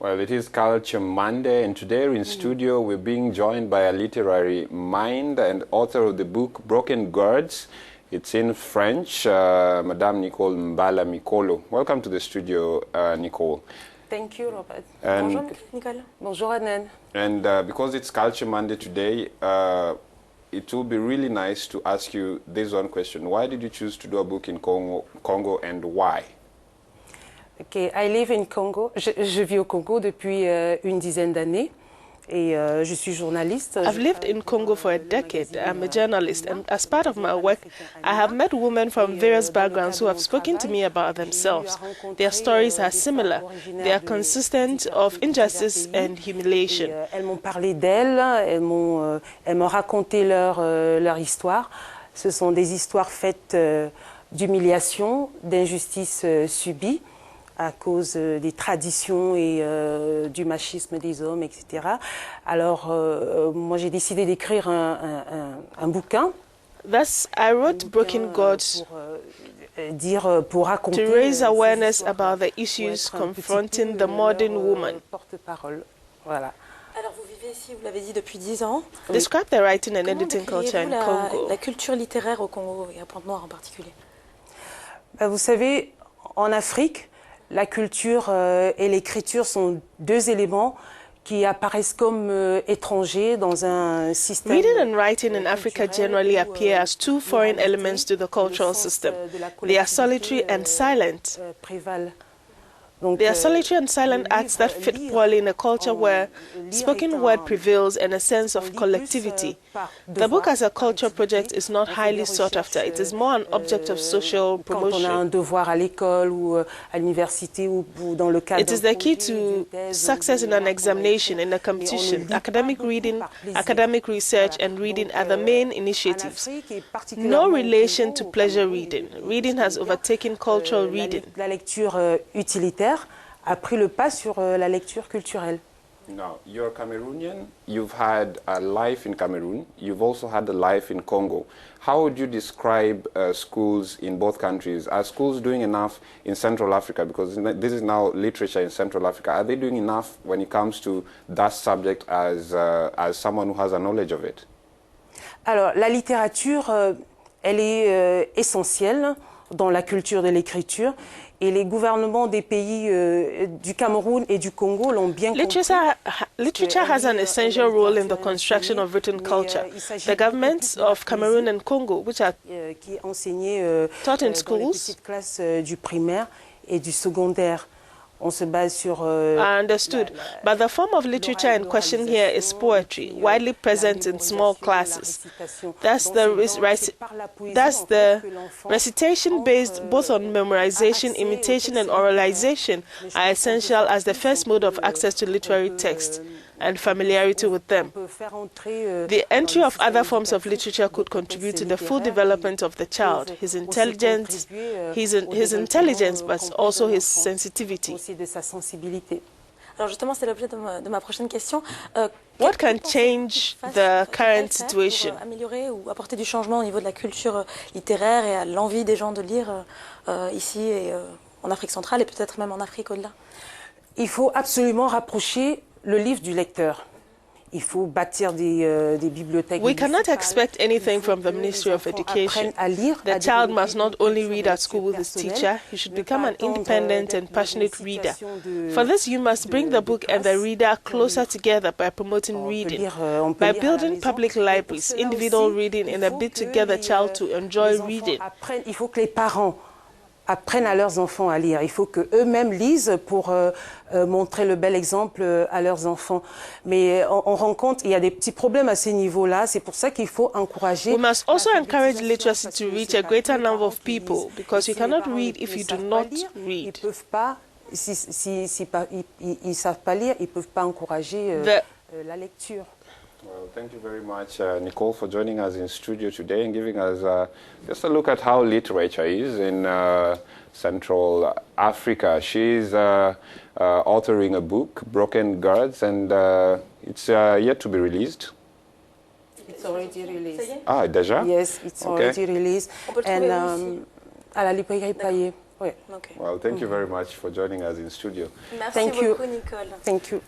Well, it is Culture Monday, and today in studio we're being joined by a literary mind and author of the book Broken Gods. It's in French, Madame Nicole Mbala Mikolo. Welcome to the studio, Nicole. Thank you, Robert. And bonjour, Nicole. Bonjour, Anan. And because it's Culture Monday today, it will be really nice to ask you this one question. Why did you choose to do a book in Congo and why? Okay, I live in Congo. Je vis au Congo depuis une dizaine d'années et je suis journaliste. I've lived in Congo for a decade. I'm a journalist, and as part of my work, I have met women from various backgrounds who have spoken to me about themselves. Their stories are similar. They are consistent of injustice and humiliation. Elles m'ont parlé d'elles, elles m'ont raconté leur histoire. Ce sont des histoires faites d'humiliation, d'injustice subie à cause des traditions et du machisme des hommes, etc. Alors, moi, j'ai décidé d'écrire un bouquin. Thus, I wrote Broken Gods pour raconter, to raise awareness about the issues confronting the modern woman. Porte-parole. Voilà. Alors, vous vivez ici, vous l'avez dit, depuis 10 ans. Describe the writing and editing culture in Congo. La culture littéraire au Congo, et à Pointe-Noire en particulier. Vous savez, en Afrique, la culture et l'écriture sont deux éléments qui apparaissent comme étrangers dans un système. Reading and writing in Africa generally appear as two foreign elements to the cultural system. They are solitary and silent. They are solitary and silent acts that fit poorly in a culture where spoken word prevails and a sense of collectivity. The book as a culture project is not highly sought after. It is more an object of social promotion. Quand on a un devoir à l'école ou à l'université ou dans le cadre. It is the key to success in an examination, in a competition. Academic reading, academic research, and reading are the main initiatives. No relation to pleasure reading. Reading has overtaken cultural reading. La lecture utilitaire a pris le pas sur la lecture culturelle. Now, you're Cameroonian, you've had a life in Cameroon, you've also had a life in Congo. How would you describe schools in both countries? Are schools doing enough in Central Africa? Because this is now literature in Central Africa. Are they doing enough when it comes to that subject as someone who has a knowledge of it? Alors, la littérature, elle est essentielle dans la culture de l'écriture. Et les gouvernements des pays du Cameroun et du Congo l'ont bien compris. Literature has an essential role in the construction of written culture. The governments of Cameroon and Congo, which are taught in schools, dans les petites classes du primaire et du secondaire. On se base sur, I understood, but the form of literature in question here is poetry, widely present in small classes. Thus the recitation based both on memorization, imitation, and oralization are essential as the first mode of access to literary texts and familiarity with them. The entry of other forms of literature could contribute to the full development of the child, his intelligence, but also his sensitivity. Alors justement, c'est l'objet de ma prochaine question. What can change the current situation? Améliorer ou apporter du changement au niveau de la culture littéraire et à l'envie des gens de lire ici et en Afrique centrale et peut-être même en Afrique au-delà? Il faut absolument rapprocher le livre du lecteur. Il faut bâtir des bibliothèques. We cannot expect anything from the Ministry of Education. The child must not only read at school with his teacher, he should become an independent and passionate reader. For this, you must bring the book and the reader closer together by promoting reading, by building public libraries, individual reading, and a bid to get the child to enjoy reading. Il faut que les parents apprennent à leurs enfants à lire. Il faut qu'eux-mêmes lisent pour montrer le bel exemple à leurs enfants. Mais on rencontre, il y a des petits problèmes à ces niveaux-là. C'est pour ça qu'il faut encourager. We must also encourage literacy to reach a greater number of people, because you cannot read if you do not read. Ils peuvent pas, ils savent pas lire, ils peuvent pas encourager la lecture. Well, thank you very much, Nicole, for joining us in studio today and giving us just a look at how literature is in Central Africa. She's authoring a book, Broken Gods, and it's yet to be released. It's already released. Ah, déjà? Yes, it's already released. And à la librairie Payet. Oui. Ok. Well, thank you very much for joining us in studio. Merci Thank you. beaucoup, Nicole. Thank you.